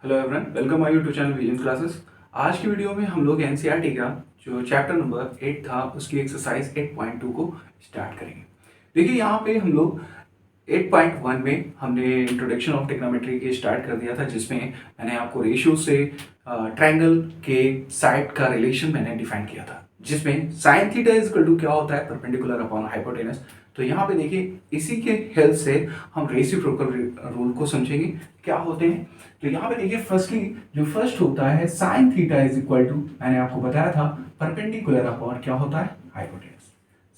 Hello everyone, welcome my YouTube channel vision classes. आज की video में हम लोग एनसीईआरटी का जो चैप्टर नंबर 8 था उसकी एक्सरसाइज 8.2 को स्टार्ट करेंगे। देखिए यहाँ पे हम लोग 8.1 में हमने इंट्रोडक्शन ऑफ ट्रिग्नोमेट्री के स्टार्ट कर दिया था, जिसमें मैंने आपको रेशियो से ट्रायंगल के साइड का रिलेशन मैंने डिफाइन किया था, जिसमें sine theta is equal to क्या होता है, परपेंडिकुलर अपॉन हाइपोटेनस। तो यहाँ पे देखिए इसी के हेल्प से हम रेसिप्रोकल रूल को समझेंगे क्या होते हैं। तो यहाँ पे देखिए फर्स्टली जो फर्स्ट होता है sine theta is equal to, मैंने आपको बताया था परपेंडिकुलर अपॉन क्या होता है, hypotenuse.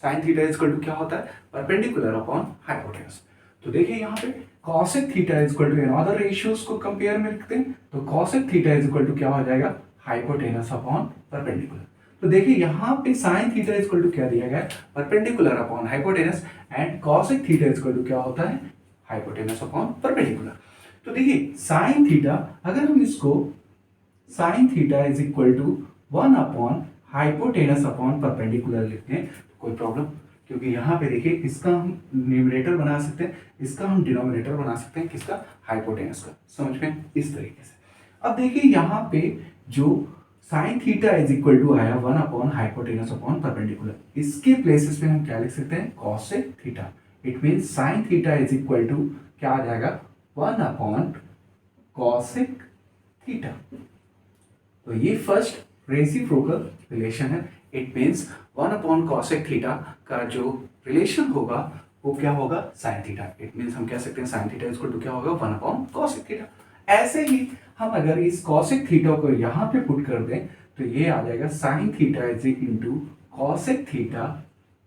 Sine theta is equal to क्या होता है, परपेंडिकुलर अपॉन हाइपोटेनस। तो देखिए यहाँ पे cosec theta is equal to in other ratios को कंपेयर में रखते हैं तो cosec theta is equal to क्या हो जाएगा, हाइपोटेनस अपॉन परपेंडिकुलर। तो देखिए यहाँ पे sine theta is equal to क्या दिया गया है, perpendicular upon hypotenuse, and cosec theta is equal to क्या होता है, हाइपोटेनस अपॉन परपेंडिकुलर। तो देखिए साइन थीटा, अगर हम इसको sine theta is equal to 1 upon hypotenuse upon perpendicular लिखते हैं तो कोई प्रॉब्लम, क्योंकि यहाँ पे देखिए इसका हम न्यूमरेटर बना सकते हैं, इसका हम डिनोमिनेटर बना सकते हैं, किसका, हाइपोटेनस का। समझ में इस तरीके से। अब देखिए यहाँ पे जो sine theta is equal to आया 1 अपॉन हाइपोटेनस अपॉन परपेंडिकुलर, इसके प्लेसेस में हम क्या लिख सकते हैं, cosec theta. It means sine theta is equal to क्या आ जाएगा, 1 अपॉन कॉसेक थीटा। तो ये फर्स्ट रेसिप्रोकल रिलेशन है। It means 1 upon cosec theta का जो रिलेशन होगा वो क्या होगा, साइन थीटा। इट मीन्स हम कह सकते हैं साइन थीटा इक्वल टू क्या होगा, 1 अपॉन कॉसेक थीटा। ऐसे ही हम अगर इस कॉसेक थीटा को यहाँ पे पुट कर दें तो ये आ जाएगा sine theta is into cosec theta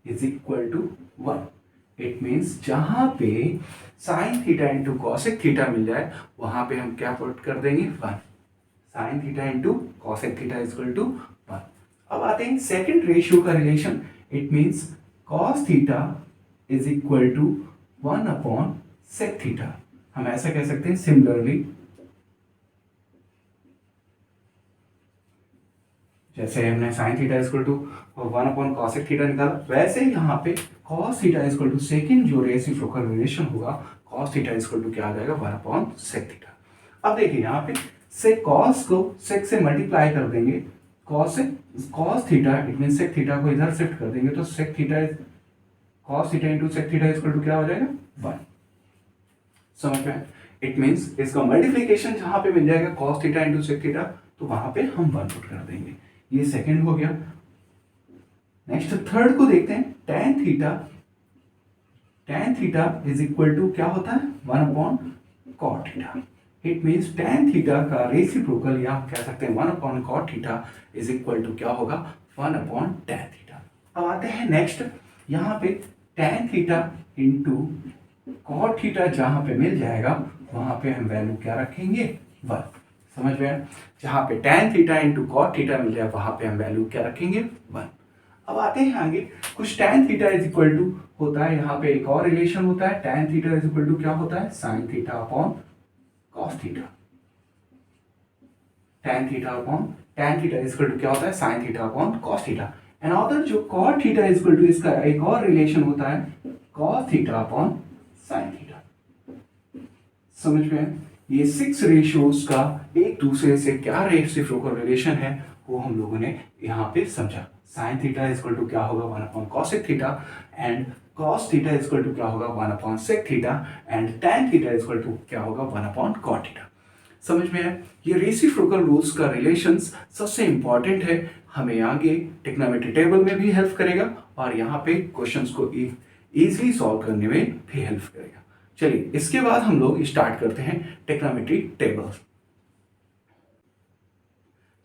is equal to 1। It means जहां पे sine theta into cosec theta मिल जाए वहां पे हम क्या पुट कर देंगे, 1। Sine theta into cosec theta is equal to 1। अब आते हैं सेकंड रेशियो का relation. It means cos theta is equal to 1 upon sec theta. हम ऐसा कह सकते हैं सिमिलरली, जैसे हमने sine theta equal to 1 upon cosec theta निकाला, वैसे ही यहाँ पे cos theta equal to second जो रेसिप्रोकल रिलेशन होगा, कॉस थीटा इक्वल टू क्या आ जाएगा, 1 अपॉन सेक थीटा। अब देखिए यहाँ पे सेक कॉस को सेक से मल्टीप्लाई कर देंगे, cos theta, it mean sec theta को इधर शिफ्ट कर देंगे तो sec theta cos theta into sec theta equal to क्या हो जाएगा, 1। समझ में। इट मीन्स इसका मल्टीप्लीकेशन जहां पे मिल जाएगा cos theta into sec theta तो वहां पे हम 1 पुट कर देंगे। ये सेकंड हो गया। नेक्स्ट थर्ड को देखते हैं, tan theta, tan theta is equal to क्या होता है, 1 upon cot theta. It means tan theta का रेसिप्रोकल या कह सकते हैं 1 upon cot theta is equal to क्या होगा, 1 अपॉन tan थीटा। अब आते हैं नेक्स्ट, यहाँ पे tan theta into cot theta जहां पे मिल जाएगा वहां पे हम वैल्यू क्या रखेंगे, 1। समझ में। जहां पे tan theta into cot theta मिल जाए वहां पे हम वैल्यू क्या रखेंगे, 1। अब आते हैं आगे, कुछ tan theta is equal to होता है, यहाँ पे एक और रिलेशन होता है, tan theta is equal to क्या होता है, sine theta upon cos theta. tan theta upon tan theta is equal to क्या होता है, sine theta upon cos theta. And other जो cot theta is equal to, इसका एक और रिलेशन होता है cos theta upon sine theta. समझ में। ये 6 रेशियोज का एक दूसरे से क्या रेसिप्रोकल रिलेशन है वो हम लोगों ने यहाँ पे समझा। साइन थीटा इक्वल टू क्या होगा, 1 upon cosec theta, and cos theta equal to क्या होगा, 1 upon sec theta, and tan theta equal to क्या होगा, 1 अपॉन कॉट थीटा। समझ में है। ये रेसिप्रोकल रूल्स का रिलेशंस सबसे इंपॉर्टेंट है, हमें आगे ट्रिग्नोमेट्री टेबल में भी हेल्प करेगा और यहाँ पे क्वेश्चंस को इजीली सॉल्व करने में भी हेल्प करेगा। चलिए इसके बाद हम लोग स्टार्ट करते हैं ट्रिग्नोमेट्री टेबल।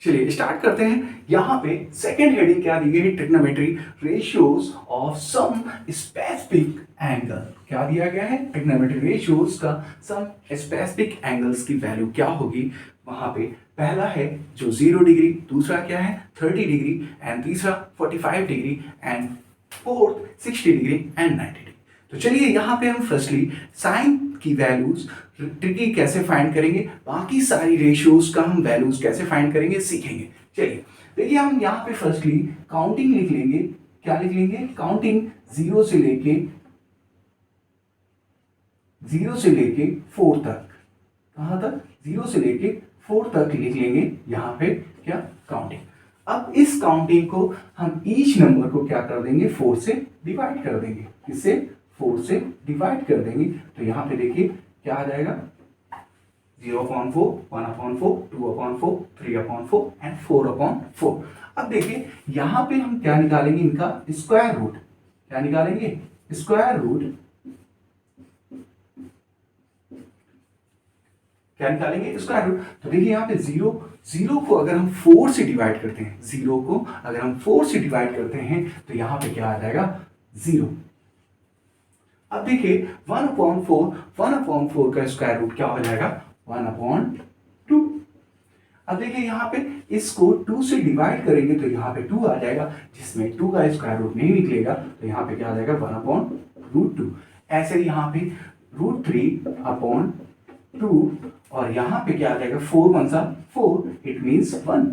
चलिए स्टार्ट करते हैं। यहाँ पे सेकंड हेडिंग क्या दी गई है, trigonometry ratios of some specific angle. क्या दिया गया है, ट्रिग्नोमेट्री रेशियोज का सम स्पेसिफिक एंगल्स की वैल्यू क्या होगी। वहां पे पहला है जो 0 डिग्री, दूसरा क्या है 30 डिग्री, एंड तीसरा 45 degree, and fourth 60 degree and 90 degree. तो चलिए यहाँ पे हम फर्स्टली साइन की वैल्यूज ट्रिकी कैसे फाइंड करेंगे, बाकी सारी रेशियोज का हम वैल्यूज कैसे फाइंड करेंगे सीखेंगे। चलिए देखिए हम यहाँ पे फर्स्टली काउंटिंग लिख लेंगे। क्या लिख लेंगे, काउंटिंग 0 से लेके 4 तक। कहां तक, 0 से लेके 4 तक लिख लेंगे यहाँ पे क्या काउंटिंग। अब इस काउंटिंग को हम ईच नंबर को क्या कर देंगे 4 से डिवाइड कर देंगे। इससे 4 से डिवाइड कर देंगे तो यहाँ पे देखिए क्या आ जाएगा 0/4, 1/4, 2/4, 3/4 एंड 4/4। अब देखिए यहाँ पे हम क्या निकालेंगे इनका स्क्वायर रूट। क्या निकालेंगे स्क्वायर रूट। क्या निकालेंगे स्क्वायर रूट। तो देखिए यहाँ पे 0 को अगर हम 4 से डिवाइड करते हैं, 0 को अगर हम 4 से डिवाइड करते हैं तो यहाँ पे क्या आ जाएगा 0। अब देखिए 1/4 का स्क्वायर रूट क्या हो जाएगा 1/2। अब देखिए यहाँ पे इसको 2 से डिवाइड करेंगे तो यहाँ पे 2 आ जाएगा, जिसमें 2 का स्क्वायर रूट नहीं निकलेगा तो यहाँ पे क्या आ जाएगा 1/√2। ऐसे ही यहाँ पे √3/2 और यहाँ पे क्या आ जाएगा 4 1 4, इट मीन्स 1।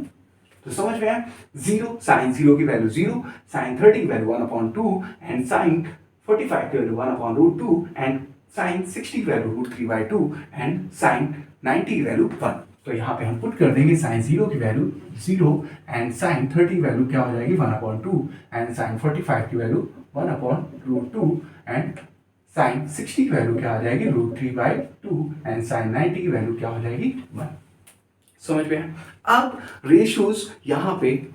तो समझ में आया। 0 साइन 0 की वैल्यू 0, साइन 30 की वैल्यू 1/2 एंड साइन 45 की वैल्यू 1/√2 एंड साइन 60 की वैल्यू √3/2 एंड साइन 90 की वैल्यू 1। तो यहाँ पे हम पुट कर देंगे साइन 0 की वैल्यू 0 एंड साइन 30 की वैल्यू क्या हो जाएगी 1/2 एंड साइन 45 की वैल्यू 1/√2 एंड साइन 60 की वैल्यू क्या आ जाएगी √3/2 एंड साइन 90 की वैल्यू क्या हो जाएगी 1। समझ में आया। अब रेशियोज यहाँ पे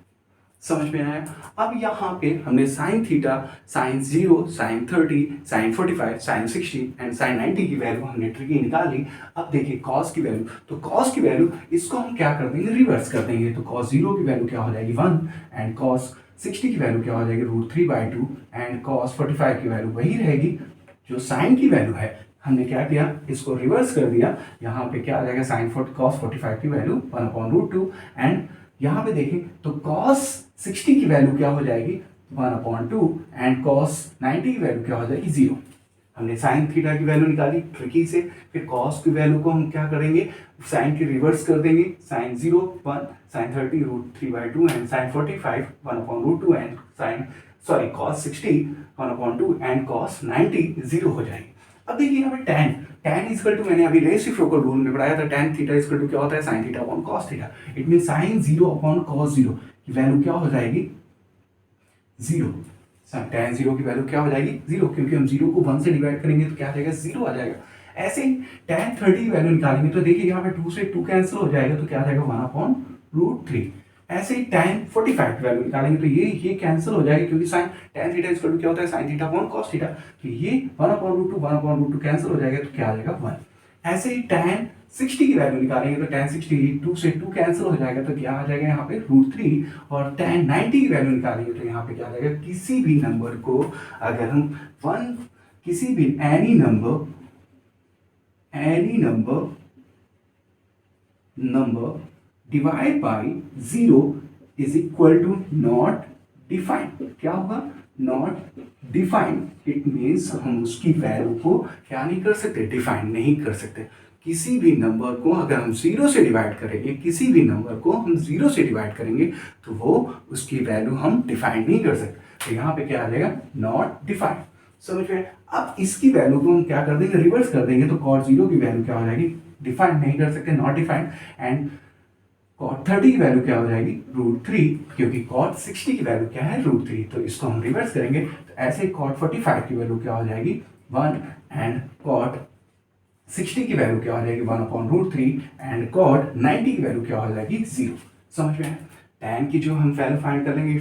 समझ में आया। अब यहाँ पे हमने sine theta, sine 0, sine 30, sine 45, sine 60 and sine 90 की वैल्यू हमने ट्रिकी निकाली। अब देखिए कॉस की वैल्यू, तो कॉस की वैल्यू इसको हम क्या कर देंगे रिवर्स कर देंगे। तो कॉस 0 की वैल्यू क्या हो जाएगी 1 एंड कॉस 60 की वैल्यू क्या हो जाएगी √3/2 एंड कॉस 45 की वैल्यू वही रहेगी। जो साइन की वैल्यू है हमने क्या किया इसको रिवर्स कर दिया। यहाँ पे क्या आ जाएगा साइन कॉस 45 की वैल्यू 1/√2 एंड यहाँ पे देखें तो कॉस 60 की वैल्यू क्या हो जाएगी 1/2 एंड कॉस 90 की वैल्यू क्या हो जाएगी 0। हमने साइन थीटा की वैल्यू निकाली ट्रिकी से। फिर कॉस की वैल्यू को हम क्या करेंगे साइन की रिवर्स कर देंगे। Sine 0 1, sine 30 √3/2 and sine 45 1/√2 and sine cos 60 1/2 and cos 90 0 हो जाएगी। अब देखिए यहाँ पे tan इक्वल टू मैंने अभी रेसिप्रोकल रूल में पढ़ाया था tan थीटा इक्वल टू क्या होता है sin theta upon cos theta. It mean sin 0 upon cos 0 की वैल्यू क्या हो जाएगी 0। tan 0 की वैल्यू क्या हो जाएगी 0, क्योंकि हम 0 को 1 से डिवाइड करेंगे तो क्या आ जाएगा 0 आ जाएगा। ऐसे ही tan 30 की वैल्यू निकालेंगे तो देखिए यहाँ पे 2 से 2 कैंसिल हो जाएगा तो क्या आ जाएगा 1/√3। ऐसे ही tan 45 की वैल्यू निकालेंगे तो ये कैंसिल हो जाएगा, क्योंकि sine tan theta equal to क्या होता है sin theta upon cos theta. तो ये 1/√2 कैंसिल हो जाएगा तो क्या आ जाएगा 1। ऐसे ही tan 60 की वैल्यू निकालेंगे तो tan 60 2 से 2 कैंसिल हो जाएगा तो क्या आ जाएगा यहाँ पे √3। और tan 90 की वैल्यू निकालेंगे तो यहाँ पे क्या आ जाएगा किसी भी नंबर को अगर हम किसी भी any number divide by 0 is equal to not defined. क्या होगा नॉट डिफाइंड। इट मीन्स हम उसकी वैल्यू को क्या नहीं कर सकते डिफाइन नहीं कर सकते। किसी भी नंबर को अगर हम 0 से डिवाइड करेंगे, किसी भी नंबर को हम 0 से डिवाइड करेंगे तो वो उसकी वैल्यू हम डिफाइन नहीं कर सकते। तो यहाँ पे क्या आ जाएगा नॉट डिफाइंड। समझ में। अब इसकी वैल्यू को हम क्या कर देंगे रिवर्स कर देंगे तो cos 0 की वैल्यू क्या हो जाएगी डिफाइंड नहीं कर सकते नॉट डिफाइंड एंड cot 30 की वैल्यू क्या हो जाएगी √3, क्योंकि cot 60 की वैल्यू क्या है √3। तो इसको हम रिवर्स करेंगे तो ऐसे cot 45 की वैल्यू क्या हो जाएगी 1 एंड cot 60 की वैल्यू क्या हो जाएगी 1/√3 एंड cot 90 की वैल्यू क्या हो जाएगी 0। समझ में। tan की जो हम वैल्यू फाइंड कर लेंगे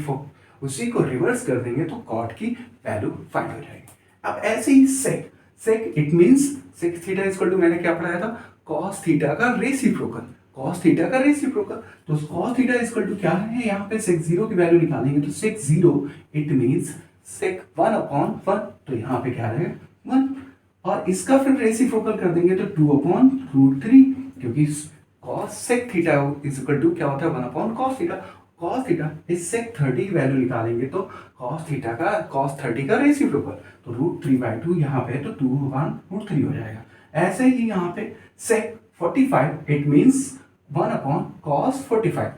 उसी को रिवर्स कर देंगे तो cot की वैल्यू फाइंड हो जाएगी। अब ऐसे ही sec it means sec theta equal to मैंने क्या पढ़ाया था cos थीटा का रेसिप्रोकल। cos थीटा का रेसिप्रोकल तो cos थीटा इक्वल टू क्या है यहाँ पे sec 0 की वैल्यू निकालेंगे तो sec 0 इट मीन्स sec 1/1। तो यहाँ पे क्या रहेगा 1 और इसका फिर रेसिप्रोकल कर देंगे तो 2/√3, क्योंकि cos sec theta equal to क्या होता है 1/cos थीटा। cos थीटा इस sec 30 की वैल्यू निकालेंगे तो cos थीटा का cos 30 का रेसिप्रोकल तो √3/2 यहाँ पे तो 2/√3 हो जाएगा। ऐसे ही यहाँ पे sec 45 it means 1/cos 45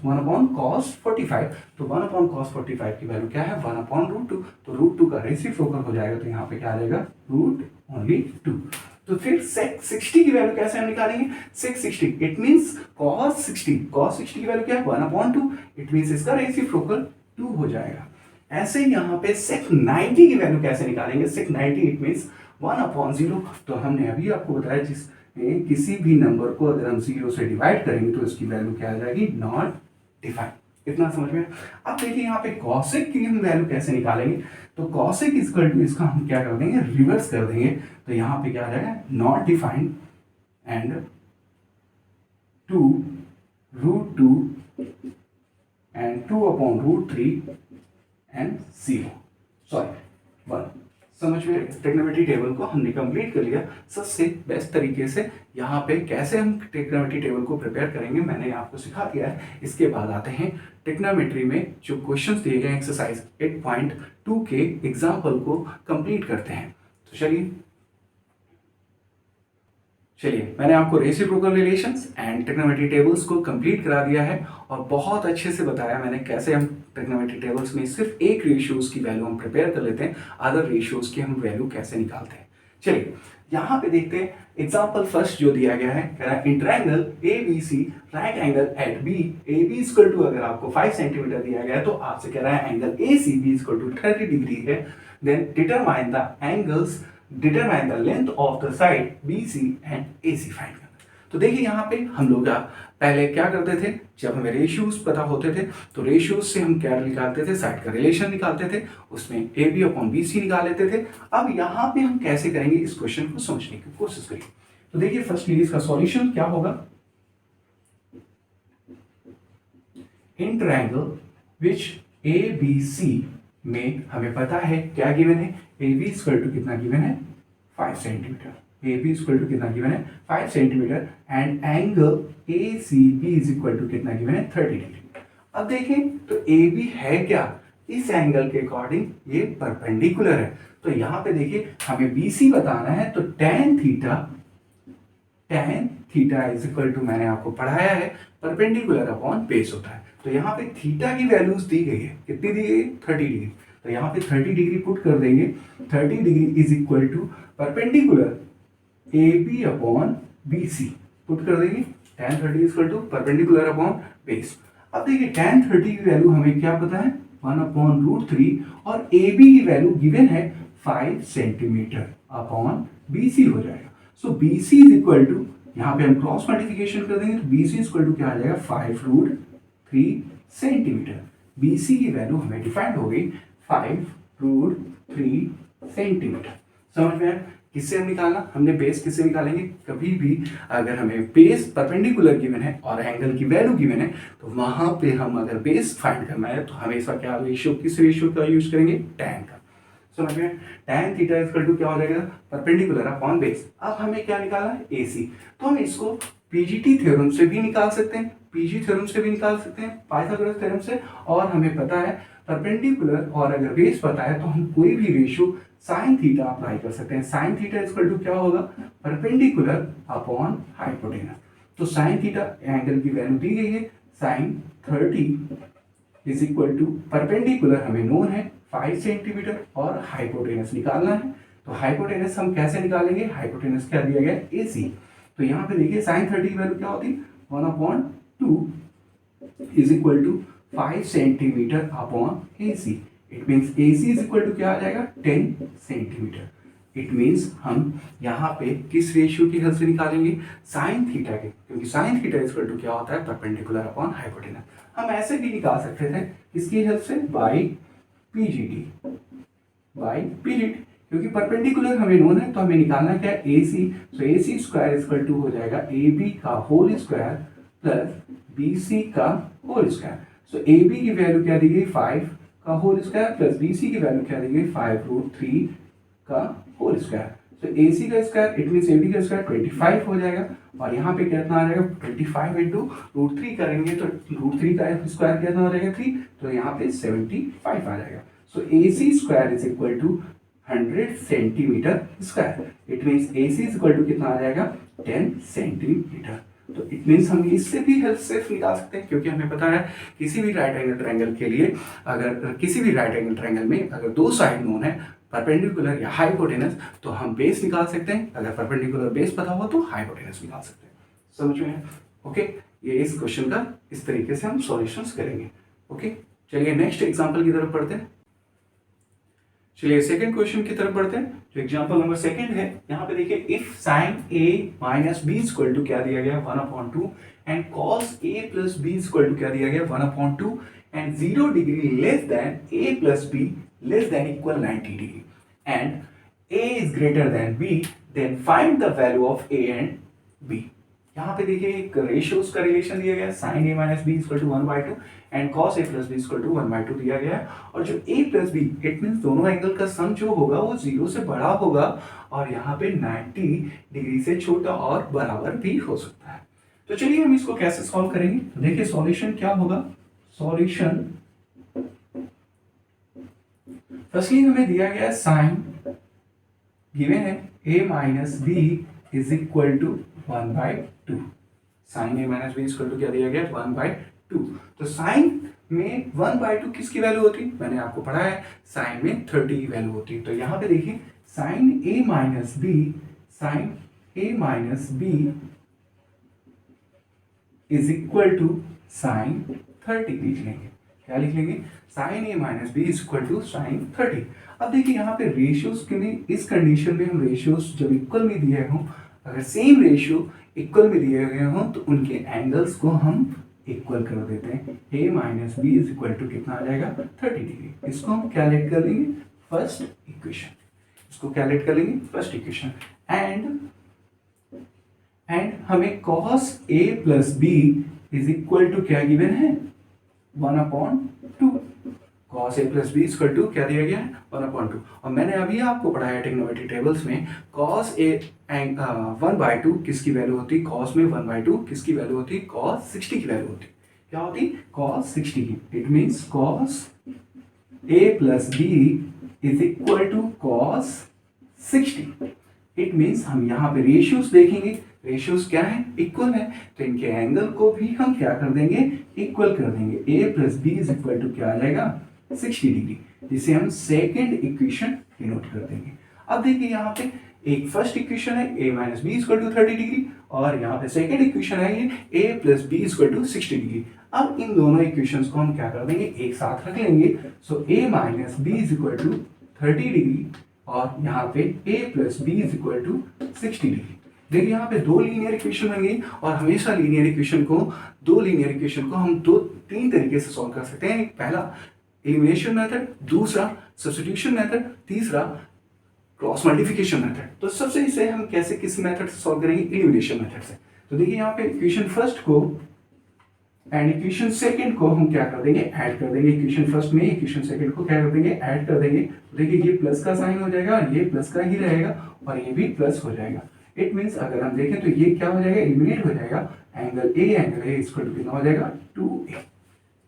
1/cos 45 तो 1/cos 45 की वैल्यू क्या है 1/√2। तो √2 का रेसिप्रोकल हो जाएगा तो यहाँ पे क्या आ जाएगा √2। तो फिर sec 60 की वैल्यू कैसे हम निकालेंगे? sec 60 इट मींस cos 60 की वैल्यू क्या है? 1/2 इट मींस इसका रेसिप्रोकल 2 हो जाएगा। ऐसे यहाँ पे sec 90 की वैल्यू कैसे निकालेंगे? sec 90 it means 1/0। तो हमने अभी आपको बताया जिसमें किसी भी नंबर को अगर हम 0 से डिवाइड करेंगे तो इसकी वैल्यू क्या आ जाएगी? Not defined. इतना समझ में? अब देखिए यहाँ पे cosec की हम वैल्यू कैसे निकालेंगे? तो cosec इक्वल टू इसका हम क्या कर देंगे? रिवर्स कर देंगे। तो यहाँ पे क्या आ जाएगा? Not defined and 2√2 and 2/√3 and 0 sorry 1। समझ में? ट्रिग्नोमेट्री टेबल को हमने कंप्लीट कर लिया। सबसे बेस्ट तरीके से यहाँ पे कैसे हम ट्रिग्नोमेट्री टेबल को प्रिपेयर करेंगे मैंने आपको सिखा दिया है। इसके बाद आते हैं ट्रिग्नोमेट्री में जो क्वेश्चंस दिए गए एक्सरसाइज 8.2 के एग्जाम्पल को कंप्लीट करते हैं। तो चलिए मैंने आपको reciprocal relations and trigonometry tables को कंप्लीट करा दिया है और बहुत अच्छे से बताया मैंने कैसे हम ट्रिग्नोमेट्री टेबल्स में सिर्फ एक रेशियोज की वैल्यू हम प्रिपेयर कर लेते हैं, अदर रेशियोज की हम वैल्यू कैसे निकालते हैं। चलिए यहाँ पे देखते हैं एग्जाम्पल फर्स्ट जो दिया गया है, कह रहा है in triangle ABC right angle at B AB equal to अगर आपको 5 सेंटीमीटर दिया गया है तो आपसे कह रहा है angle ACB equal to 30 degree है। Then determine the angles, determine the length of the side BC and AC find करना। तो देखिए यहाँ पे हम लोग पहले क्या करते थे, जब हमें रेशियोज पता होते थे तो रेशियोज से हम क्या निकालते थे? साइड का रिलेशन निकालते थे, उसमें AB/BC निकाल लेते थे। अब यहाँ पे हम कैसे करेंगे इस क्वेश्चन को समझने की कोशिश करिए। तो देखिए फर्स्टली इसका सॉल्यूशन क्या होगा? इन ट्रायंगल विच ABC में हमें पता है क्या गिवन है? AB इक्वल टू कितना गिवन है? 5 सेंटीमीटर। AB इक्वल टू कितना गिवन है? 5 centimetre and angle ACB is equal to कितना गिवन है? 30 डिग्री। अब देखें तो AB है क्या? इस एंगल के अकॉर्डिंग ये परपेंडिकुलर है। तो यहाँ पे देखिए हमें BC बताना है तो tan theta is equal to मैंने आपको पढ़ाया है परपेंडिकुलर अपॉन बेस होता है। तो यहाँ पे थीटा की वैल्यूज दी गई है, कितनी दी गई? 30 डिग्री। तो यहाँ पे 30 डिग्री पुट कर देंगे। 30 degree is equal to perpendicular AB/BC put कर देंगे। tan 30 is equal to perpendicular upon base. अब देखिए tan 30 की वैल्यू हमें क्या पता है? 1/√3 और AB की वैल्यू गिवन है 5 सेंटीमीटर अपॉन BC हो जाएगा। सो BC इज इक्वल टू, यहाँ पे हम क्रॉस मल्टीप्लिकेशन कर देंगे तो BC इज इक्वल टू क्या आ जाएगा? 5√3 सेंटीमीटर। BC की वैल्यू हमें डिफाइंड हो गई 5√3 सेंटीमीटर। समझ में आया? किससे हम निकालना? हमने बेस किससे निकालेंगे? कभी भी अगर हमें बेस परपेंडिकुलर गिवन है और एंगल की वैल्यू गिवन है तो वहां पे हम अगर बेस फाइंड करना है तो हमेशा क्या रेशियो, किस रेशियो का यूज करेंगे? tan का। समझ में? tan थीटा इक्वल टू क्या हो जाएगा? Perpendicular upon base. अब हमें क्या निकालना है? AC। तो हम इसको पीजीटी थ्योरम से भी निकाल सकते हैं, पीजी थ्योरम से भी निकाल सकते हैं, पाइथागोरस थ्योरम से, और हमें पता है परपेंडिकुलर और अगर बेस पता है तो हम कोई भी रेशियो साइन थीटा अप्लाई कर सकते हैं। साइन थीटा इक्वल टू क्या होगा? Perpendicular upon hypotenuse. तो साइन थीटा एंगल की वैल्यू दी गई है, sine 30 is equal to perpendicular हमें नोन है 5 सेंटीमीटर और हाइपोटेनस निकालना है। तो हाइपोटेनस हम कैसे निकालेंगे? हाइपोटेनस क्या दिया गया? AC। तो यहाँ पे देखिए साइन 30 की वैल्यू क्या होती? 1/2 is equal to 5 centimetre upon AC। It means AC is equal to क्या आ जाएगा? 10 सेंटीमीटर। इट मीन्स हम यहाँ पे किस रेशियो की हेल्प से निकालेंगे? साइन थीटा के, क्योंकि sine theta is equal to क्या होता है? Perpendicular upon hypotenuse. हम ऐसे भी निकाल सकते थे, किसकी हेल्प से? बाई PGT, क्योंकि परपेंडिकुलर हमें नोन है तो हमें निकालना क्या है? AC। So AC square equal to हो जाएगा AB का होल स्क्वायर प्लस BC का होल स्क्वायर। सो AB की वैल्यू क्या दी गई? 5 का होल स्क्वायर प्लस BC की वैल्यू क्या दी गई? 5√3 का होल स्क्वायर। सो AC का स्क्वायर इट मींस AB का स्क्वायर 25 हो जाएगा और यहाँ पे कितना आ जाएगा? 25 इंटू √3 करेंगे तो √3 का स्क्वायर कितना हो जाएगा? 3। तो यहाँ पे 75 आ जाएगा। So AC square is equal to 100 centimetre square. It means AC is equal to कितना आ जाएगा? 10 सेंटीमीटर। तो इट मीन्स हम इससे भी हेल्प से निकाल सकते हैं, क्योंकि हमें पता है किसी भी राइट एंगल ट्रायंगल के लिए, अगर किसी भी राइट एंगल ट्रायंगल में अगर दो साइड नोन है परपेंडिकुलर या हाइपोटेनस, तो हम बेस निकाल सकते हैं। अगर परपेंडिकुलर बेस पता हो तो हाइपोटेनस निकाल सकते हैं। समझ में है? ओके, ये इस क्वेश्चन का इस तरीके से हम सॉल्यूशंस करेंगे। ओके, चलिए नेक्स्ट एग्जांपल की तरफ पढ़ते हैं। चलिए सेकंड क्वेश्चन की तरफ बढ़ते हैं। जो एग्जांपल नंबर सेकंड है, यहाँ पे देखिए if sine a minus b equal to क्या दिया गया 1/2 and cos a plus b equal to क्या दिया गया 1/2 and 0 degree less than a plus b less than equal 90 degree and a is greater than b, then find the value of a and b। यहाँ पे देखिए एक ratios का relation दिया गया है, sine a minus b equal to 1/2 and cos a plus b equal to 1/2 दिया गया है। और जो a plus b, it means दोनों एंगल का सम जो होगा वो 0 से बड़ा होगा और यहाँ पे 90 डिग्री से छोटा और बराबर भी हो सकता है। तो चलिए हम इसको कैसे सॉल्व करेंगे। तो देखिए सॉल्यूशन क्या होगा। सॉल्यूशन फर्स्टली हमें दिया गया है साइन गिवन है a minus b is equal to 1/2। Sine a minus b equal to क्या दिया गया 1/2। तो साइन में 1/2 किसकी वैल्यू होती है, मैंने आपको पढ़ा है साइन में 30 की वैल्यू होती है। तो यहाँ पे देखिए sine a minus b, sine a minus b is equal to sine 30 लिख लेंगे। क्या लिख लेंगे, sine a minus b is equal to sine 30। अब देखिए यहाँ पे रेशियोज के लिए, इस कंडीशन में हम रेशियोज जब इक्वल में दिए हों, अगर सेम रेशियो इक्वल में दिए गए हों तो उनके एंगल्स को हम इक्वल कर देते हैं। a minus b is equal to कितना आ जाएगा 30 डिग्री। इसको हम कैलकुलेट कर लेंगे फर्स्ट इक्वेशन, इसको कैलकुलेट कर लेंगे फर्स्ट इक्वेशन एंड हमें cos a plus b is equal to क्या गिवन है 1/2। cos a plus b equal to क्या दिया गया है 1/2। और मैंने अभी आपको पढ़ाया ट्रिग्नोमेट्री टेबल्स में cos a 1/2 किसकी वैल्यू होती, cos में 1/2 किसकी वैल्यू होती, cos 60 की वैल्यू होती। क्या होती, cos 60 की। It means cos a plus b is equal to cos 60। It means हम यहाँ पे रेशियोज देखेंगे, रेशियोज क्या है, इक्वल है, तो इनके एंगल को भी हम क्या कर देंगे, इक्वल कर देंगे। a plus b is equal to क्या आ जाएगा 60 डिग्री, जिसे हम सेकेंड इक्वेशन डिनोट कर देंगे। अब देखिए यहाँ पे एक फर्स्ट इक्वेशन है a minus b equal to 30 degree और यहाँ पे सेकेंड इक्वेशन है ये a plus b equal to 60 degree. अब इन दोनों इक्वेशंस को हम क्या कर देंगे, एक साथ रख लेंगे। So a minus b is equal to 30 degree और यहाँ पे a plus b is equal to 60 degree. देखिए यहाँ पे दो लीनियर इक्वेशन बन गई और हमेशा लीनियर इक्वेशन को, दो लीनियर इक्वेशन को हम तीन तरीके से सॉल्व कर सकते हैं। पहला एलिमिनेशन मेथड, दूसरा सब्स्टिट्यूशन मेथड, तीसरा क्रॉस मल्टीप्लिकेशन मेथड। तो सबसे इसे हम कैसे किस मेथड से सॉल्व करेंगे, एलिमिनेशन मेथड से। तो देखिए यहाँ पे इक्वेशन फर्स्ट को एंड इक्वेशन सेकंड को हम क्या कर देंगे, ऐड कर देंगे। इक्वेशन फर्स्ट में इक्वेशन सेकंड को क्या कर देंगे, ऐड कर देंगे। तो देखिए ये प्लस का साइन हो जाएगा और ये प्लस का ही रहेगा और ये भी प्लस हो जाएगा। इट मीन्स अगर हम देखें तो ये क्या हो जाएगा, एलिमिनेट हो जाएगा। एंगल ए इक्वल टू कितना हो जाएगा 2a।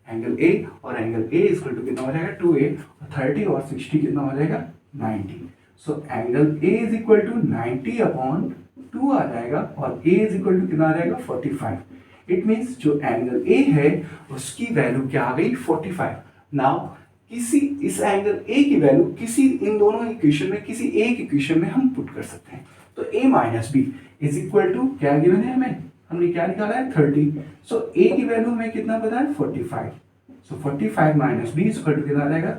एंगल ए और एंगल ए इक्वल टू कितना हो जाएगा 2a और 30 और 60 कितना हो जाएगा 90। So angle a is equal to 90/2 आ जाएगा और ए इज इक्वल टू कितना आ जाएगा 45। इट मीन्स जो एंगल ए है उसकी वैल्यू क्या आ गई 45। नाउ किसी इस एंगल ए की वैल्यू किसी इन दोनों इक्वेशन में किसी एक इक्वेशन में हम पुट कर सकते हैं। तो a minus b is equal to क्या गिवन है हमें, हमने क्या निकाला है 30। सो a की वैल्यू हमें कितना पता है 45। सो 45 माइनस बी इक्वल टू कितना आ जाएगा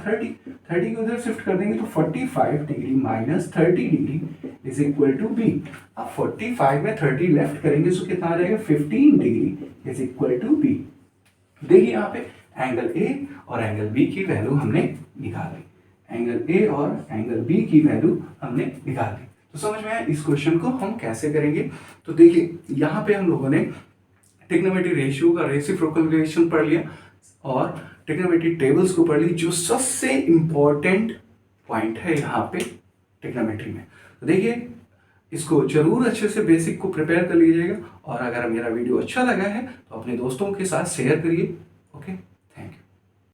30 को उधर शिफ्ट कर देंगे तो 45 degree minus 30 degree is equal to b. अब 45 में 30 लेफ्ट करेंगे तो कितना आ जाएगा 15 degree is equal to b. देखिए यहाँ पे एंगल ए और एंगल बी की वैल्यू हमने निकाल ली। एंगल ए और एंगल बी की वैल्यू हमने निकाल ली। तो समझ में आया इस क्वेश्चन को हम कैसे करेंगे। तो देखिए यहाँ पे हम लोगों ने ट्रिग्नोमेट्री रेशियो का रेसिप्रोकल रिलेशन पढ़ लिया और ट्रिग्नोमेट्री टेबल्स को पढ़ ली, जो सबसे इंपॉर्टेंट पॉइंट है यहाँ पे ट्रिग्नोमेट्री में। तो देखिए इसको जरूर अच्छे से बेसिक को प्रिपेयर कर लीजिएगा और अगर मेरा वीडियो अच्छा लगा है तो अपने दोस्तों के साथ शेयर करिए। ओके।